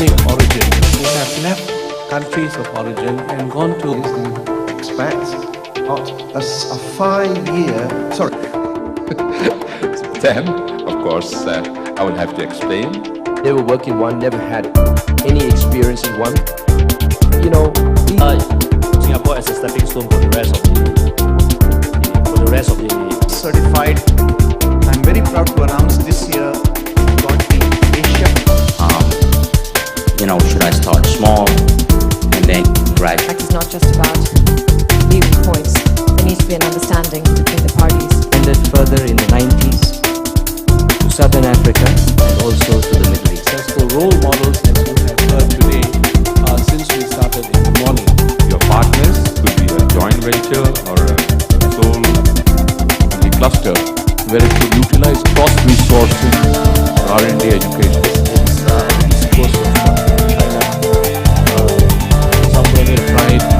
ethnic origin who have left countries of origin and gone to the expats got a 5-year, sorry. Then, of course, I will have to explain. Never worked in one, never had any experience in one. You know, Singapore as a stepping stone for the rest of the certified. I'm very proud to announce this year got the Asia. Should I start small and then graduate? It's not just about leaving points. There needs to be an understanding between the parties. Extended further in the 90s to Southern Africa and also to the Middle East. Successful role models that you have heard today since we started in the morning. Your partners could be a joint venture or a sole cluster where it could utilize cross-resources for R&D education. East coast of China. Somewhere they tried to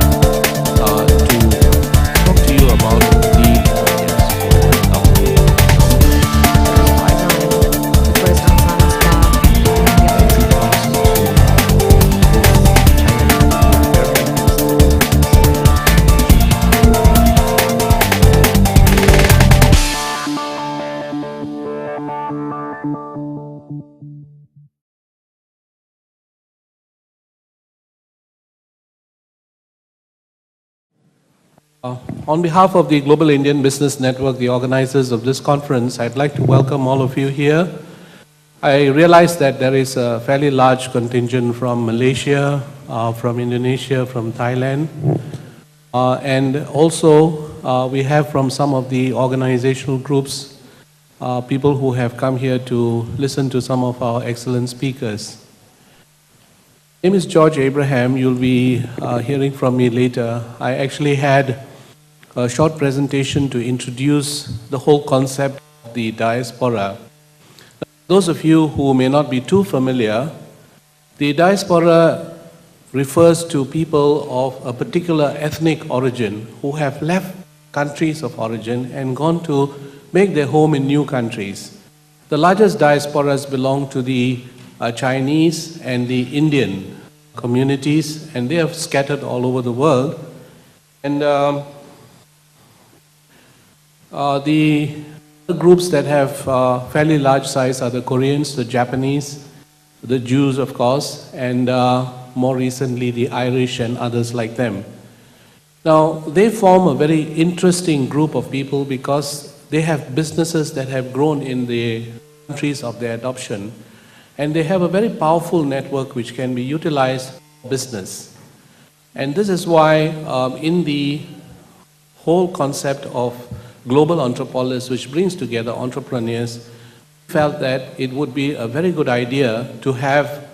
talk to you about the on behalf of the Global Indian Business Network, the organizers of this conference, I'd like to welcome all of you here. I realize that there is a fairly large contingent from Malaysia, from Indonesia, from Thailand, and also we have from some of the organizational groups, people who have come here to listen to some of our excellent speakers. My name is George Abraham. You'll be hearing from me later. I actually had a short presentation to introduce the whole concept of the diaspora. Those of you who may not be too familiar, the diaspora refers to people of a particular ethnic origin who have left countries of origin and gone to make their home in new countries. The largest diasporas belong to the Chinese and the Indian communities, and they are scattered all over the world. And the groups that have fairly large size are the Koreans, the Japanese, the Jews, of course, and more recently the Irish and others like them. Now, they form a very interesting group of people because they have businesses that have grown in the countries of their adoption, and they have a very powerful network which can be utilized for business. And this is why in the whole concept of Global Entrepolis, which brings together entrepreneurs, felt that it would be a very good idea to have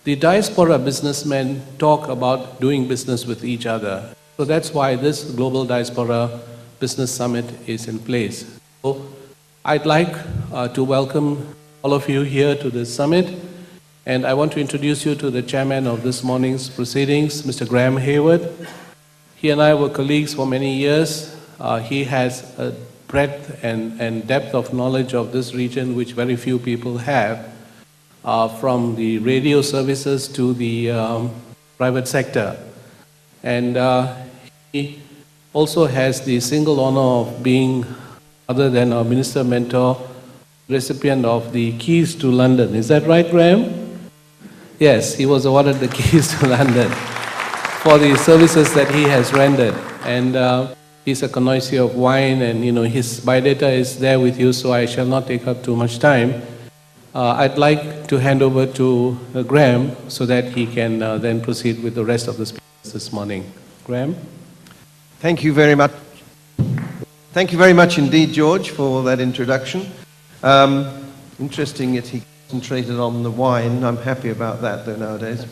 the diaspora businessmen talk about doing business with each other. So that's why this Global Diaspora Business Summit is in place. So I'd like to welcome all of you here to this summit, and I want to introduce you to the chairman of this morning's proceedings, Mr. Graham Hayward. He and I were colleagues for many years. He has a breadth and depth of knowledge of this region which very few people have, from the radio services to the private sector. And he also has the single honor of being, other than our minister mentor, recipient of the keys to London. Is that right, Graham? Yes, he was awarded the keys to London for the services that he has rendered. And he's a connoisseur of wine, and his biodata is there with you, so I shall not take up too much time. I'd like to hand over to Graham so that he can then proceed with the rest of the speakers this morning. Graham? Thank you very much. Thank you very much indeed, George, for that introduction. Interesting that he concentrated on the wine. I'm happy about that, though, nowadays.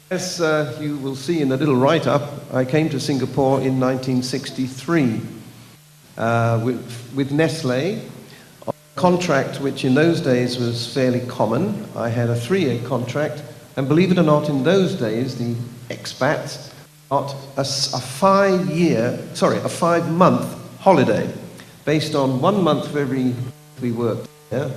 As you will see in the little write-up, I came to Singapore in 1963 with Nestlé, on a contract which in those days was fairly common. I had a 3-year contract, and believe it or not, in those days, the expats got a 5-month holiday based on 1 month for every we worked there,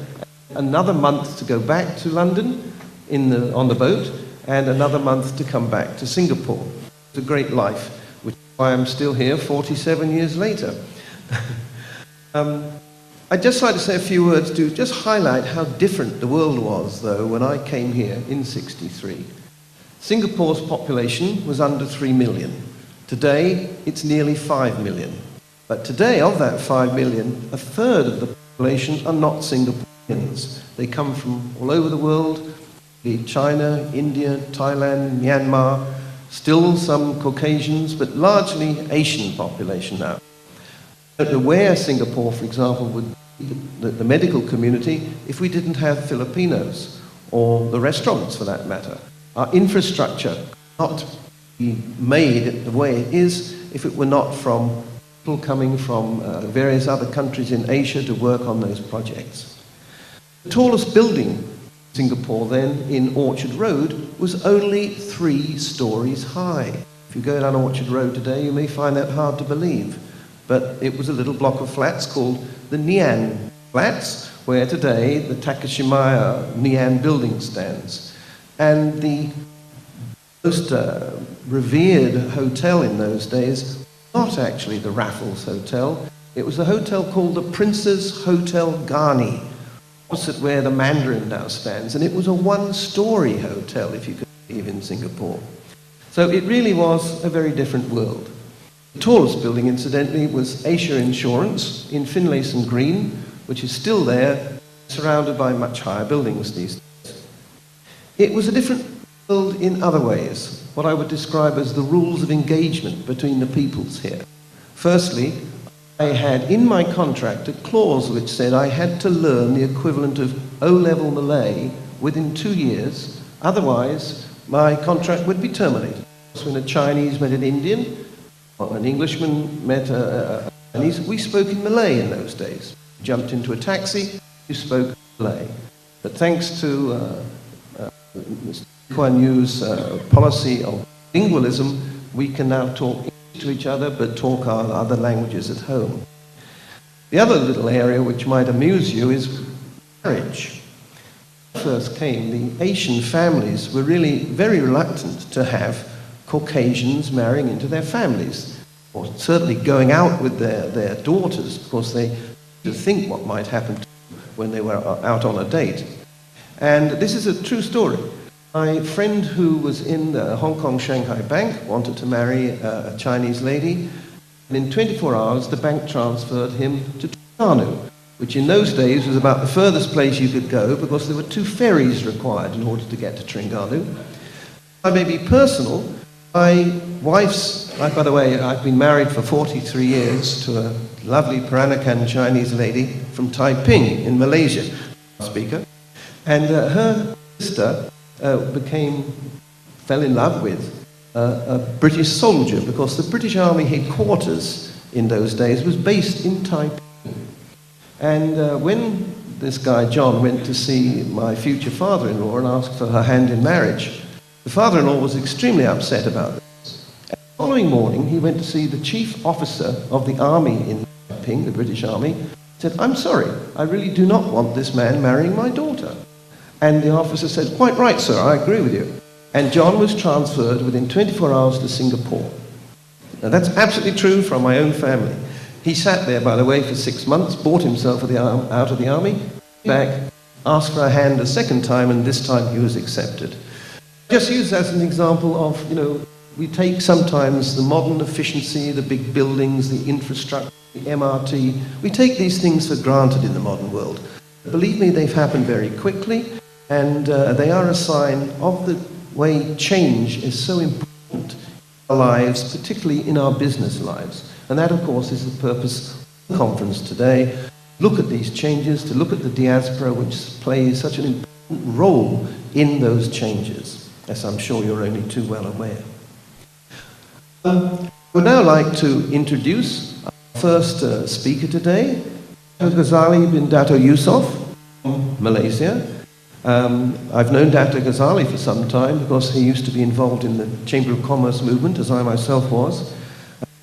another month to go back to London, on the boat and another month to come back to Singapore. It's a great life, which is why I'm still here 47 years later. I'd just like to say a few words to just highlight how different the world was, though, when I came here in '63. Singapore's population was under 3 million. Today, it's nearly 5 million. But today, of that 5 million, a third of the population are not Singaporeans. They come from all over the world, be it China, India, Thailand, Myanmar, still some Caucasians, but largely Asian population now. I don't know where Singapore, for example, would be, the medical community, if we didn't have Filipinos, or the restaurants for that matter. Our infrastructure could not be made the way it is if it were not from people coming from various other countries in Asia to work on those projects. The tallest building in Singapore then, in Orchard Road, was only 3 stories high. If you go down Orchard Road today, you may find that hard to believe. But it was a little block of flats called the Nian Flats, where today the Takashimaya Nian building stands. And the most revered hotel in those days, not actually the Raffles Hotel, it was a hotel called the Prince's Hotel Ghani, opposite where the Mandarin now stands. And it was a 1-story hotel, if you could believe, in Singapore. So it really was a very different world. The tallest building, incidentally, was Asia Insurance in Finlayson Green, which is still there, surrounded by much higher buildings these days. It was a different world in other ways, what I would describe as the rules of engagement between the peoples here. Firstly, I had in my contract a clause which said I had to learn the equivalent of O-level Malay within 2 years, otherwise my contract would be terminated. So when a Chinese met an Indian, or an Englishman met a Chinese, we spoke in Malay in those days. Jumped into a taxi, you spoke Malay. But thanks to Mr. Kuan Yew's policy of lingualism, we can now talk English to each other, but talk our other languages at home. The other little area which might amuse you is marriage. When I first came, the Asian families were really very reluctant to have Caucasians marrying into their families, or certainly going out with their daughters, because they didn't think what might happen to them when they were out on a date. And this is a true story. My friend who was in the Hong Kong Shanghai Bank wanted to marry a Chinese lady, and in 24 hours the bank transferred him to Terengganu, which in those days was about the furthest place you could go because there were 2 ferries required in order to get to Terengganu. I may be personal. My wife's, by the way, I've been married for 43 years to a lovely Peranakan Chinese lady from Taiping in Malaysia, speaker. And her sister fell in love with a British soldier because the British Army headquarters in those days was based in Taiping. And when this guy, John, went to see my future father-in-law and asked for her hand in marriage, the father-in-law was extremely upset about this. And the following morning, he went to see the chief officer of the army in Taiping, the British Army, said, "I'm sorry, I really do not want this man marrying my daughter." And the officer said, "Quite right, sir, I agree with you." And John was transferred within 24 hours to Singapore. Now that's absolutely true from my own family. He sat there, by the way, for 6 months, bought himself out of the army, back, asked for a hand a second time, and this time he was accepted. Just use that as an example of, we take sometimes the modern efficiency, the big buildings, the infrastructure, the MRT, we take these things for granted in the modern world. Believe me, they've happened very quickly, and they are a sign of the way change is so important in our lives, particularly in our business lives. And that, of course, is the purpose of the conference today. Look at these changes, to look at the diaspora, which plays such an important role in those changes, as I'm sure you're only too well aware. I would now like to introduce our first speaker today, Dato' Ghazali bin Dato' Yusof from Malaysia. I've known Dato' Ghazali for some time because he used to be involved in the Chamber of Commerce movement, as I myself was.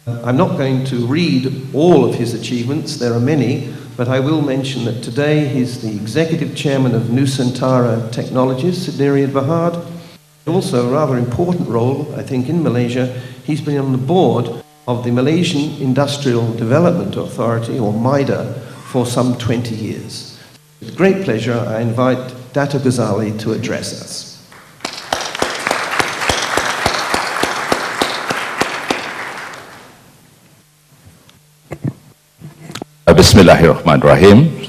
I'm not going to read all of his achievements, there are many, but I will mention that today he's the executive chairman of Nusantara Technologies, Sydney Bahad. Also a rather important role, I think, in Malaysia. He's been on the board of the Malaysian Industrial Development Authority, or MIDA, for some 20 years. With great pleasure, I invite Dato' Ghazali to address us. Bismillahirrahmanirrahim.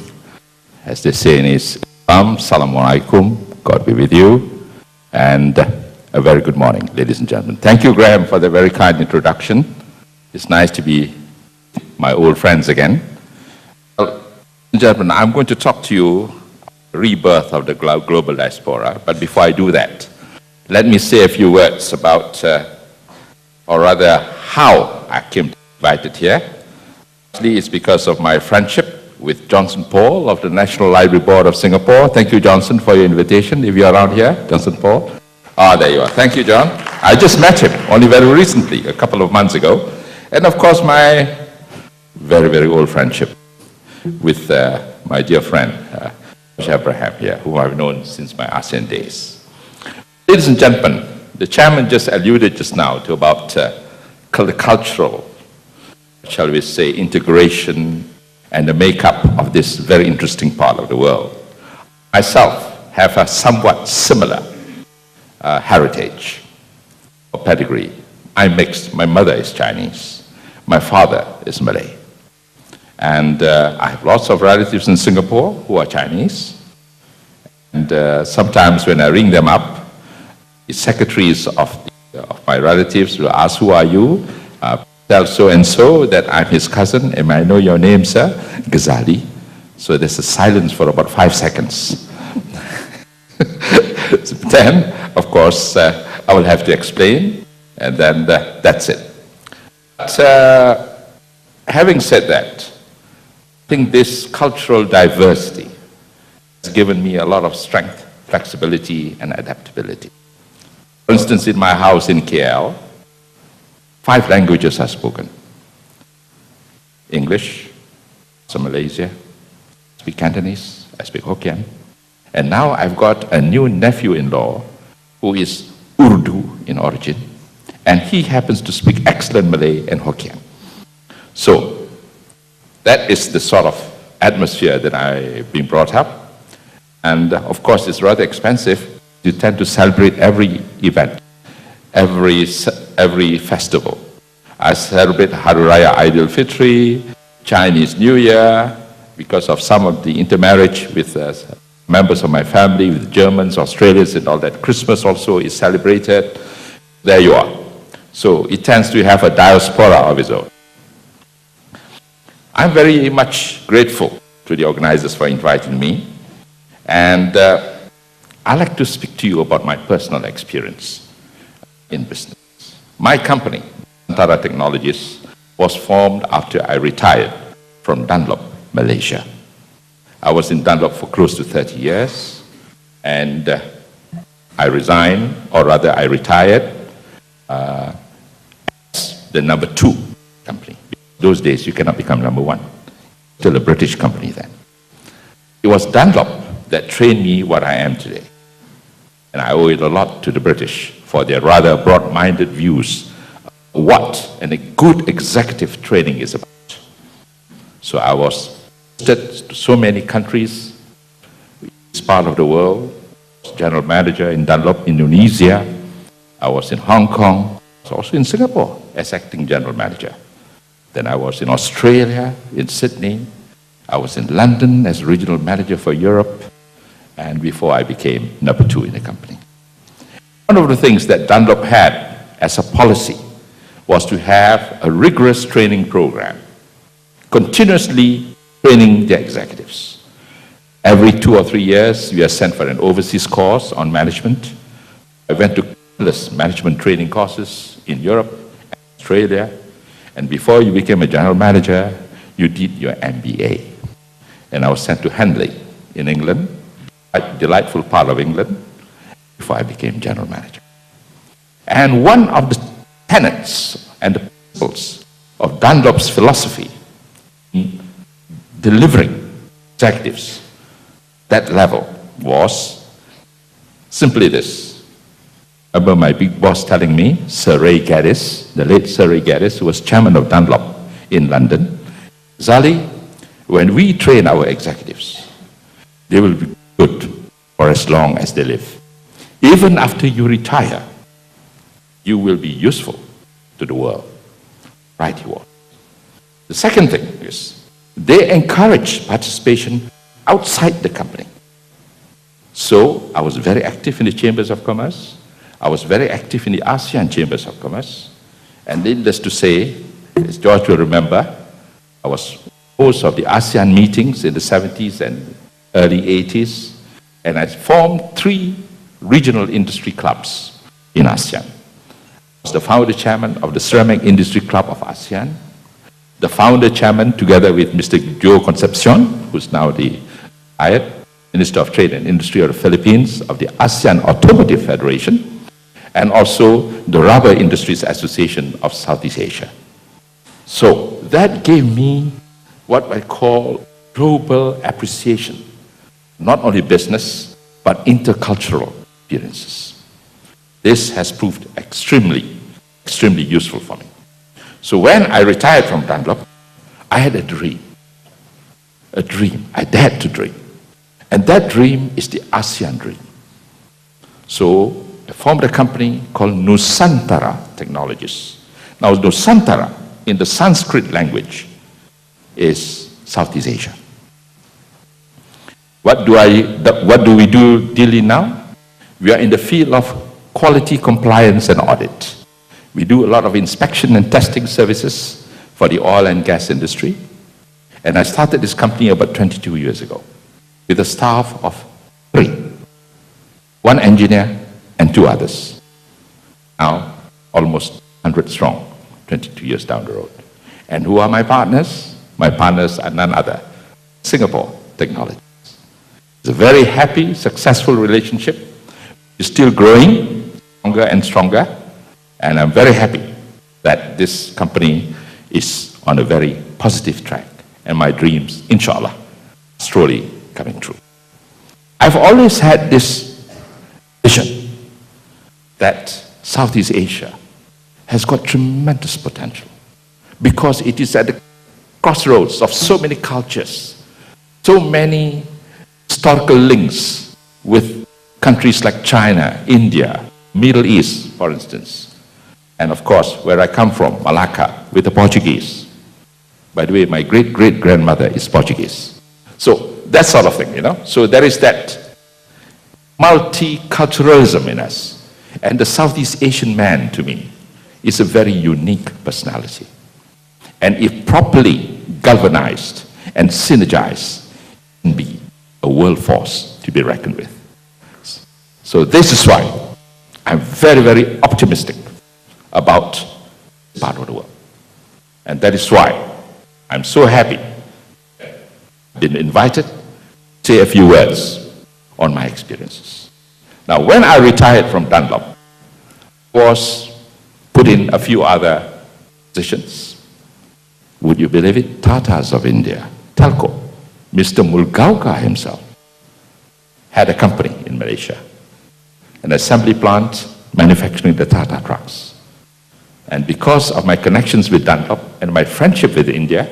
As they say in Islam, Assalamu alaikum, God be with you, and a very good morning, ladies and gentlemen. Thank you, Graham, for the very kind introduction. It's nice to be my old friends again. Well, gentlemen, I'm going to talk to you the rebirth of the global diaspora, but before I do that, let me say a few words about, or rather, how I came to be invited here. Actually, it's because of my friendship with Johnson Paul of the National Library Board of Singapore. Thank you, Johnson, for your invitation. If you're around here, Johnson Paul. Ah, there you are. Thank you, John. I just met him only very recently, a couple of months ago. And of course, my very, very old friendship with my dear friend, Abraham here, whom I've known since my ASEAN days. Ladies and gentlemen, the chairman just alluded just now to about the cultural, shall we say, integration and the makeup of this very interesting part of the world. Myself have a somewhat similar heritage or pedigree. I'm mixed. My mother is Chinese. My father is Malay. And I have lots of relatives in Singapore who are Chinese. And sometimes when I ring them up, the secretaries of my relatives will ask, who are you? Tell so-and-so that I'm his cousin, and I know your name, sir? Ghazali. So there's a silence for about 5 seconds. Then, of course, I will have to explain, and then that's it. But having said that, I think this cultural diversity has given me a lot of strength, flexibility, and adaptability. For instance, in my house in KL, 5 languages are spoken. English, some Malaysia, I speak Cantonese, I speak Hokkien. And now I've got a new nephew-in-law who is Urdu in origin, and he happens to speak excellent Malay and Hokkien. So that is the sort of atmosphere that I've been brought up. And of course, it's rather expensive. You tend to celebrate every event, every festival. I celebrate Hari Raya Aidil Fitri, Chinese New Year, because of some of the intermarriage with members of my family, with Germans, Australians, and all that. Christmas also is celebrated. There you are. So it tends to have a diaspora of its own. I'm very much grateful to the organizers for inviting me. And I'd like to speak to you about my personal experience in business. My company, Nusantara Technologies, was formed after I retired from Dunlop, Malaysia. I was in Dunlop for close to 30 years, and I resigned, or rather I retired as the number 2 company. Those days you cannot become number 1. Still a British company then. It was Dunlop that trained me what I am today. And I owe it a lot to the British for their rather broad-minded views of what a good executive training is about. So I was posted to so many countries, this part of the world. I was general manager in Dunlop, Indonesia. I was in Hong Kong. I was also in Singapore as acting general manager. Then I was in Australia, in Sydney. I was in London as regional manager for Europe. And before I became number 2 in the company. One of the things that Dunlop had as a policy was to have a rigorous training program, continuously training their executives. Every 2 or 3 years, we are sent for an overseas course on management. I went to countless management training courses in Europe and Australia. And before you became a general manager, you did your MBA. And I was sent to Henley in England, a delightful part of England, before I became general manager. And one of the tenets and the principles of Dunlop's philosophy in delivering executives that level was simply this. I remember my big boss telling me, Sir Ray Gaddis, the late Sir Ray Gaddis, who was chairman of Dunlop in London, Zali, when we train our executives, they will be good for as long as they live. Even after you retire, you will be useful to the world. Right, he was. The second thing is, they encourage participation outside the company. So I was very active in the Chambers of Commerce. I was very active in the ASEAN Chambers of Commerce. And needless to say, as George will remember, I was host of the ASEAN meetings in the 70s and early 80s. And I formed 3 regional industry clubs in ASEAN. I was the founder chairman of the Ceramic Industry Club of ASEAN, the founder chairman together with Mr. Joe Concepcion, who's now the Minister of Trade and Industry of the Philippines, of the ASEAN Automotive Federation, and also the Rubber Industries Association of Southeast Asia. So that gave me what I call global appreciation, not only business, but intercultural experiences. This has proved extremely, extremely useful for me. So when I retired from Dunlop, I had a dream. A dream. I dared to dream. And that dream is the ASEAN dream. So I formed a company called Nusantara Technologies. Now Nusantara, in the Sanskrit language, is Southeast Asia. What do we do daily now? We are in the field of quality compliance and audit. We do a lot of inspection and testing services for the oil and gas industry. And I started this company about 22 years ago with a staff of 3. 1 engineer and 2 others. Now, almost 100 strong, 22 years down the road. And who are my partners? My partners are none other, Singapore Technologies. It's a very happy, successful relationship. It's still growing, stronger and stronger. And I'm very happy that this company is on a very positive track. And my dreams, inshallah, slowly coming true. I've always had this vision that Southeast Asia has got tremendous potential because it is at the crossroads of so many cultures, so many historical links with countries like China, India, Middle East, for instance. And of course, where I come from, Malacca, with the Portuguese. By the way, my great-great-grandmother is Portuguese. So that sort of thing, you know. So there is that multiculturalism in us. And the Southeast Asian man, to me, is a very unique personality. And if properly galvanized and synergized, can be a world force to be reckoned with. So this is why I'm very, very optimistic about this part of the world. And that is why I'm so happy I've been invited to say a few words on my experiences. Now, when I retired from Dunlop, I was put in a few other positions. Would you believe it? Tatas of India, Telco, Mr. Mulgaonkar himself, had a company in Malaysia, an assembly plant manufacturing the Tata trucks. And because of my connections with Dunlop and my friendship with India,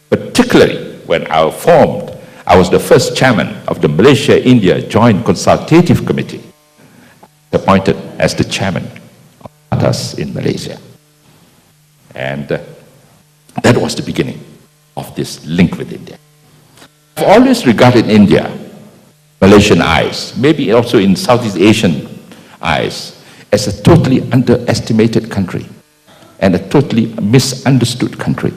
particularly when I was the first chairman of the Malaysia-India Joint Consultative Committee, appointed as the chairman of Tatas in Malaysia. And that was the beginning of this link with India. I've always regarded India, Malaysian eyes, maybe also in Southeast Asian eyes, as a totally underestimated country and a totally misunderstood country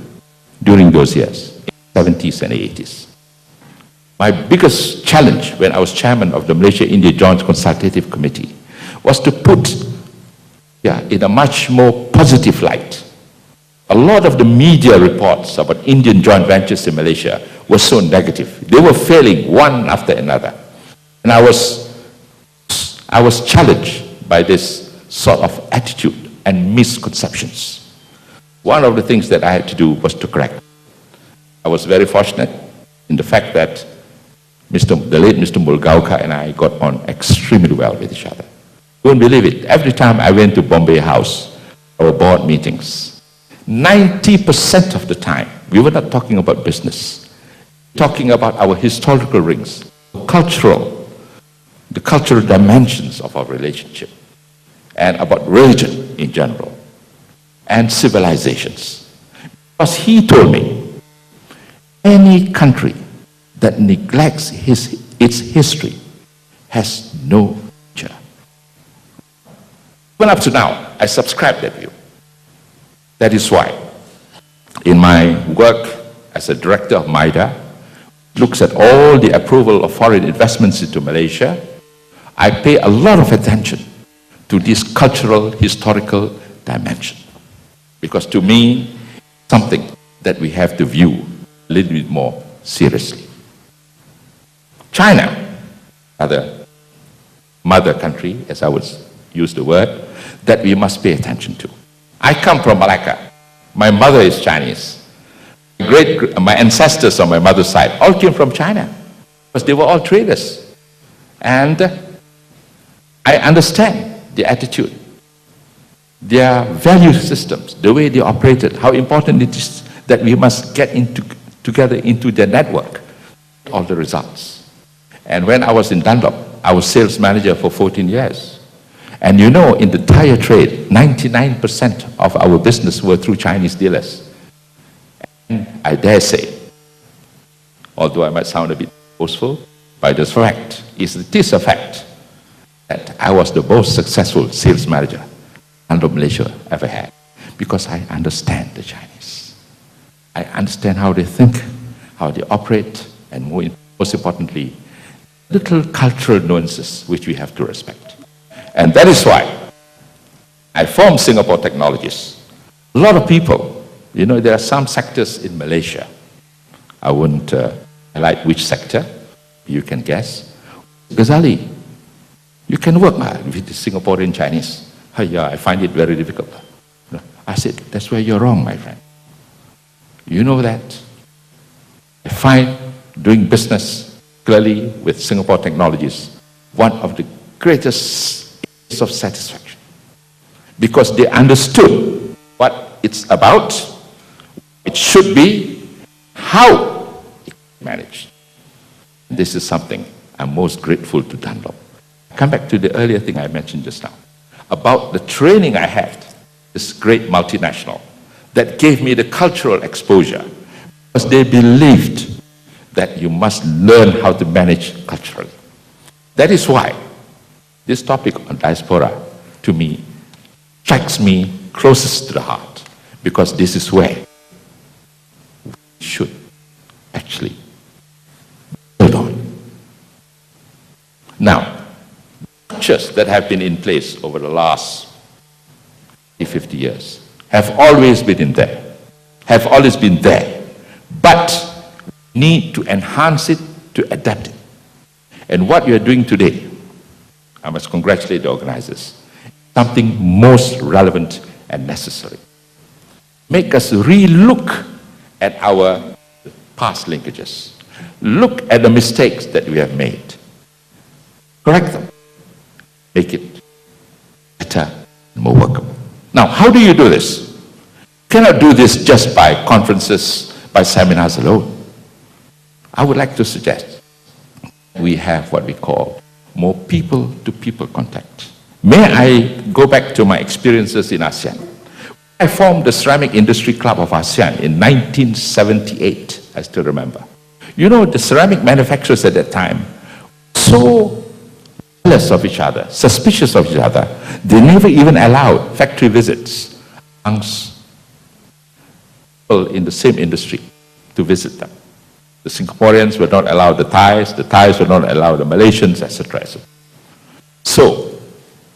during those years, in the 70s and 80s. My biggest challenge when I was chairman of the Malaysia-India Joint Consultative Committee was to put in a much more positive light. A lot of the media reports about Indian joint ventures in Malaysia were so negative. They were failing one after another. And I was challenged by this sort of attitude and misconceptions. One of the things that I had to do was to correct. I was very fortunate in the fact that the late Mr. Mulgaonkar and I got on extremely well with each other. You won't believe it. Every time I went to Bombay House, our board meetings, 90% of the time, we were not talking about business, talking about our historical rings, the cultural dimensions of our relationship, and about religion in general, and civilizations. Because he told me, any country that neglects its history has no future. Well, up to now, I subscribe that view. That is why, in my work as a director of MIDA, looks at all the approval of foreign investments into Malaysia, I pay a lot of attention to this cultural, historical dimension. Because to me, something that we have to view a little bit more seriously. China, other mother country, as I would use the word, that we must pay attention to. I come from Malacca. My mother is Chinese. My ancestors on my mother's side all came from China because they were all traders. And I understand the attitude, their value systems, the way they operated, how important it is that we must get together into their network, all the results. And when I was in Dunlop, I was sales manager for 14 years. And you know, in the tire trade, 99% of our business were through Chinese dealers. And I dare say, although I might sound a bit boastful, but it is a fact that I was the most successful sales manager Dunlop Malaysia ever had, because I understand the Chinese. I understand how they think, how they operate, and most importantly, little cultural nuances which we have to respect. And that is why I formed Singapore Technologies. A lot of people, you know, there are some sectors in Malaysia. I won't highlight which sector, you can guess. Ghazali, you can work with the Singaporean Chinese. Yeah, I find it very difficult. I said, that's where you're wrong, my friend. You know that. I find doing business clearly with Singapore Technologies one of the greatest of satisfaction, because they understood what it's about, it should be, how it's managed. This is something I'm most grateful to Dunlop. Come back to the earlier thing I mentioned just now, about the training I had, this great multinational, that gave me the cultural exposure, because they believed that you must learn how to manage culturally. That is why this topic on diaspora, to me, strikes me closest to the heart, because this is where we should actually build on. Now, structures that have been in place over the last 50 years have always been there, but we need to enhance it, to adapt it. And what we are doing today, I must congratulate the organizers, something most relevant and necessary. Make us re-look at our past linkages. Look at the mistakes that we have made. Correct them. Make it better and more workable. Now, how do you do this? You cannot do this just by conferences, by seminars alone. I would like to suggest we have what we call more people-to-people contact. May I go back to my experiences in ASEAN? I formed the Ceramic Industry Club of ASEAN in 1978, I still remember. You know, the ceramic manufacturers at that time, so jealous of each other, suspicious of each other, they never even allowed factory visits amongst people in the same industry to visit them. The Singaporeans were not allowed the Thais were not allowed the Malaysians, etc. So,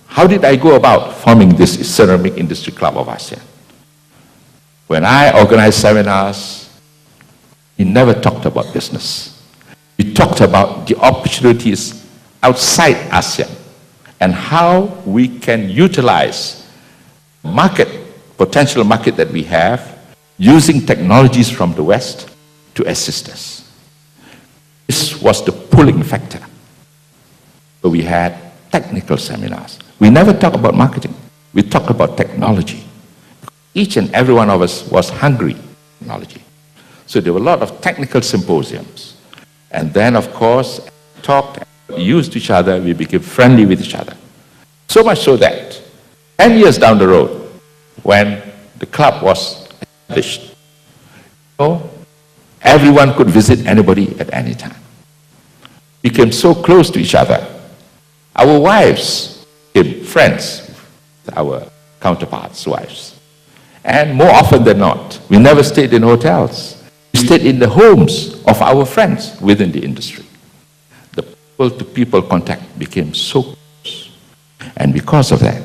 how did I go about forming this Ceramic Industry Club of ASEAN? When I organized seminars, we never talked about business. We talked about the opportunities outside ASEAN and how we can utilize potential market that we have, using technologies from the West to assist us. was the pulling factor. So we had technical seminars. We never talk about marketing. We talk about technology. Each and every one of us was hungry for technology. So there were a lot of technical symposiums. And then, of course, talked, used each other, we became friendly with each other. So much so that 10 years down the road, when the club was established, everyone could visit anybody at any time. We became so close to each other. Our wives became friends with our counterparts' wives. And more often than not, we never stayed in hotels. We stayed in the homes of our friends within the industry. The people-to-people contact became so close. And because of that,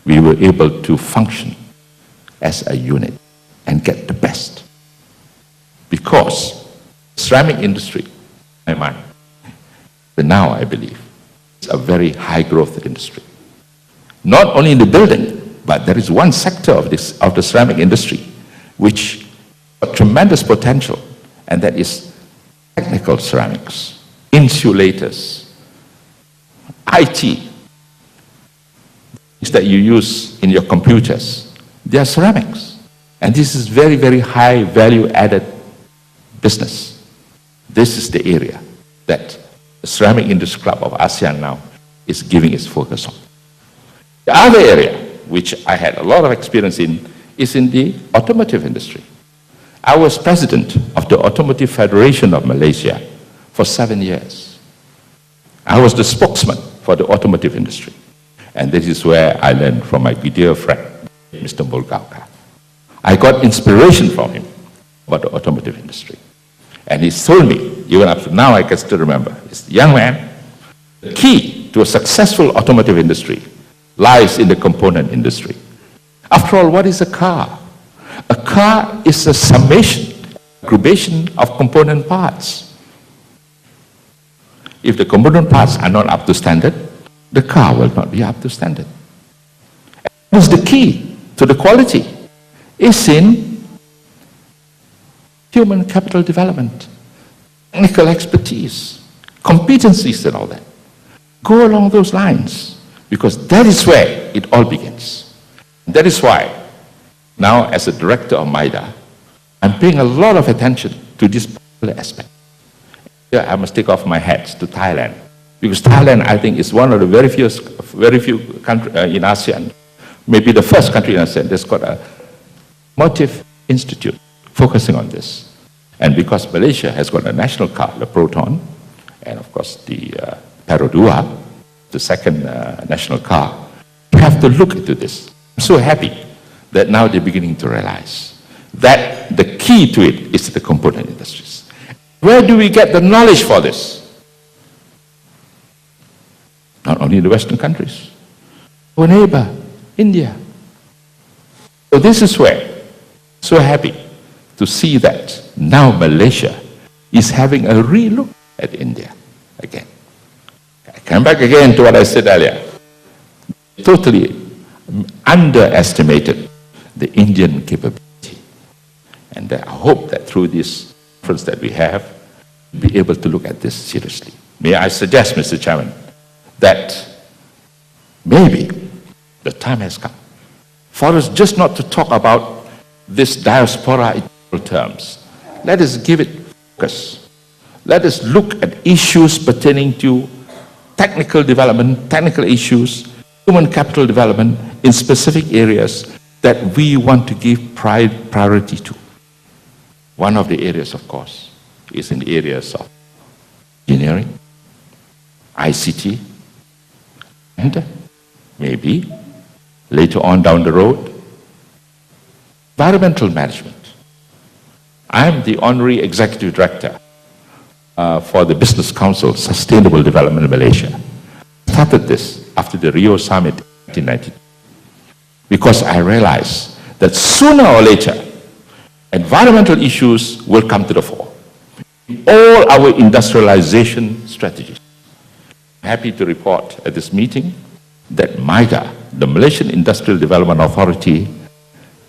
we were able to function as a unit and get the best. Because the ceramic industry, in my mind, but now I believe, is a very high growth industry. Not only in the building, but there is one sector of the ceramic industry which has tremendous potential, and that is technical ceramics, insulators, IT, things that you use in your computers. They are ceramics. And this is very, very high value added business. This is the area that the Ceramic Industry Club of ASEAN now is giving its focus on. The other area, which I had a lot of experience in, is in the automotive industry. I was president of the Automotive Federation of Malaysia for 7 years. I was the spokesman for the automotive industry. And this is where I learned from my dear friend, Mr. Mulgauka. I got inspiration from him about the automotive industry. And he told me, even up to now I can still remember, this young man, the key to a successful automotive industry lies in the component industry. After all, what is a car? A car is a summation, aggregation of component parts. If the component parts are not up to standard, the car will not be up to standard. What is the key to the quality? Is in human capital development, technical expertise, competencies and all that. Go along those lines, because that is where it all begins. And that is why, now as a director of MIDA, I'm paying a lot of attention to this particular aspect. Here I must take off my hats to Thailand, because Thailand, I think, is one of the very few countries in ASEAN, maybe the first country in ASEAN that's got a Motive Institute focusing on this. And because Malaysia has got a national car, the Proton, and of course the Perodua, the second national car, we have to look into this. I'm so happy that now they're beginning to realize that the key to it is the component industries. Where do we get the knowledge for this? Not only in the Western countries, our neighbor, India. So this is where, so happy to see that now Malaysia is having a re-look at India again. I come back again to what I said earlier. Totally underestimated the Indian capability. And I hope that through this conference that we have, we'll be able to look at this seriously. May I suggest, Mr. Chairman, that maybe the time has come for us just not to talk about this diaspora in terms. Let us give it focus. Let us look at issues pertaining to technical development, technical issues, human capital development in specific areas that we want to give priority to. One of the areas, of course, is in the areas of engineering, ICT, and maybe later on down the road, environmental management. I am the Honorary Executive Director for the Business Council Sustainable Development in Malaysia. I started this after the Rio Summit in 1992 because I realized that sooner or later, environmental issues will come to the fore. All our industrialization strategies. I'm happy to report at this meeting that MIDA, the Malaysian Industrial Development Authority,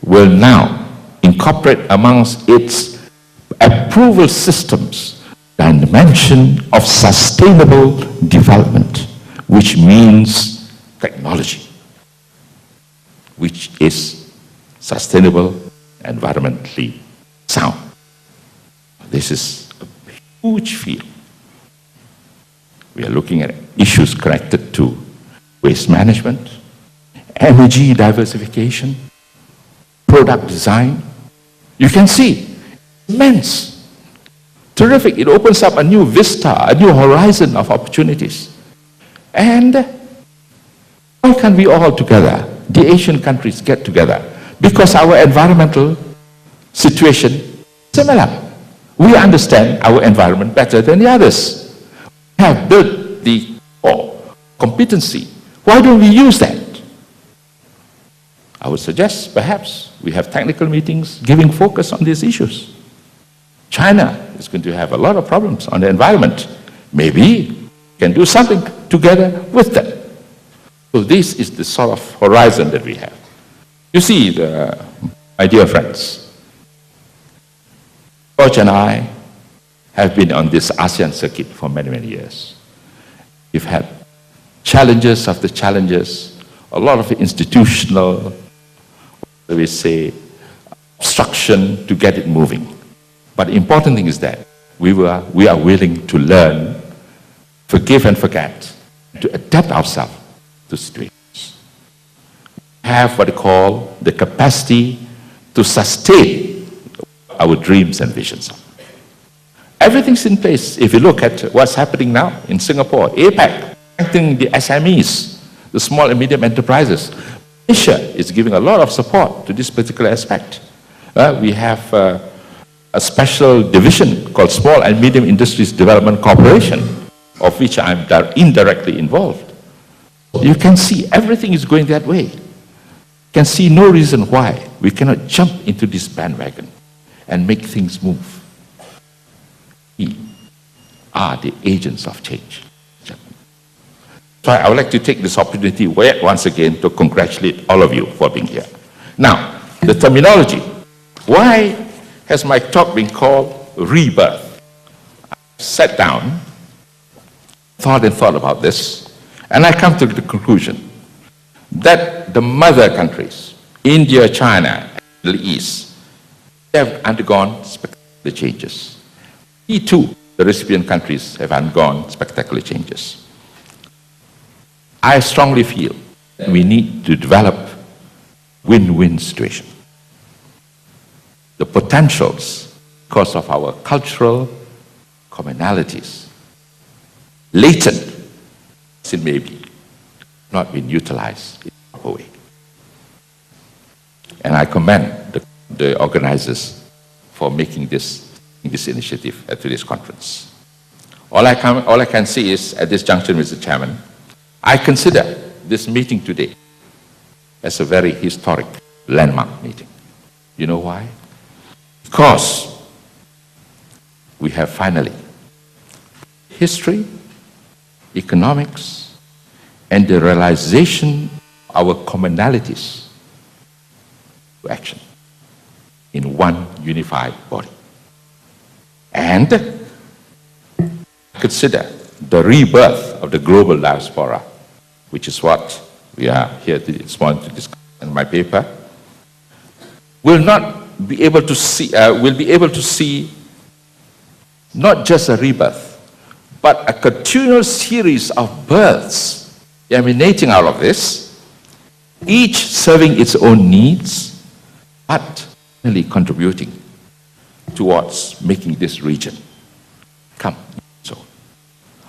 will now incorporate amongst its approval systems dimension of sustainable development, which means technology, which is sustainable, environmentally sound. This is a huge field. We are looking at issues connected to waste management, energy diversification, product design. You can see, immense, terrific. It opens up a new vista, a new horizon of opportunities. And why can't we all together, the Asian countries, get together? Because our environmental situation is similar. We understand our environment better than the others. We have built the competency. Why don't we use that? I would suggest perhaps we have technical meetings giving focus on these issues. China is going to have a lot of problems on the environment. Maybe we can do something together with them. So this is the sort of horizon that we have. You see, my dear friends, George and I have been on this ASEAN circuit for many, many years. We've had challenges after challenges, a lot of institutional, we say, obstruction to get it moving. But the important thing is that we are willing to learn, forgive and forget, to adapt ourselves to situations. We have what they call the capacity to sustain our dreams and visions. Everything's in place. If you look at what's happening now in Singapore, APEC, strengthening the SMEs, the small and medium enterprises. Asia is giving a lot of support to this particular aspect. We have a special division called Small and Medium Industries Development Corporation, of which I'm indirectly involved. You can see everything is going that way. You can see no reason why we cannot jump into this bandwagon and make things move. We are the agents of change. So I would like to take this opportunity once again to congratulate all of you for being here. Now, the terminology. Why has my talk been called Rebirth? I sat down, thought about this, and I come to the conclusion that the mother countries, India, China, and the Middle East, have undergone spectacular changes. We too, the recipient countries, have undergone spectacular changes. I strongly feel that we need to develop win-win situation. The potentials, because of our cultural commonalities, latent as it may be, not been utilized in a proper way. And I commend the organizers for making this initiative at today's conference. All I can say is, at this juncture, Mr. Chairman, I consider this meeting today as a very historic landmark meeting. You know why? Because we have finally history, economics, and the realization of our commonalities to action in one unified body. And consider the rebirth of the global diaspora, which is what we are here this morning to discuss in my paper, will be able to see not just a rebirth, but a continual series of births emanating out of this, each serving its own needs, but really contributing towards making this region come. So,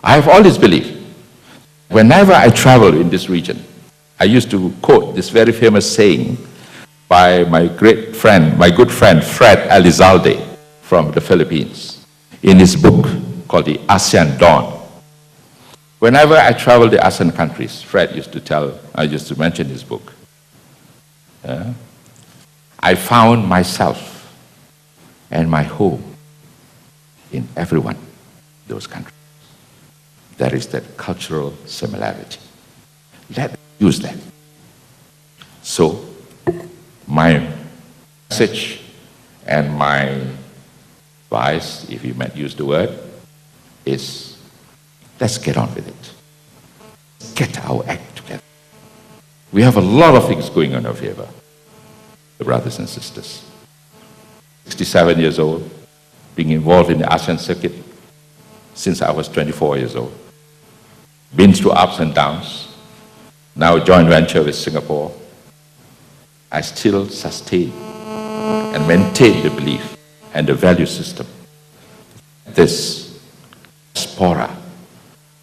I have always believed, whenever I travel in this region, I used to quote this very famous saying by my good friend Fred Elizalde from the Philippines, in his book called the ASEAN Dawn. Whenever I travel the ASEAN countries, Fred used to mention his book. I found myself and my home in everyone in those countries. There is that cultural similarity. Let's use that. So, my message and my advice, if you might use the word, is let's get on with it. Get our act together. We have a lot of things going on in our favor, brothers and sisters. 67 years old, being involved in the ASEAN circuit since I was 24 years old. Been through ups and downs. Now a joint venture with Singapore. I still sustain and maintain the belief and the value system. This diaspora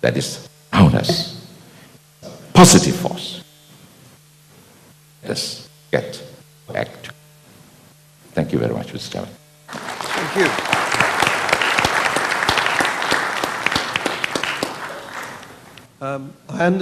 that is around us, positive force. Let's get act. Thank you very much, Mr. Chairman. Thank you. I understand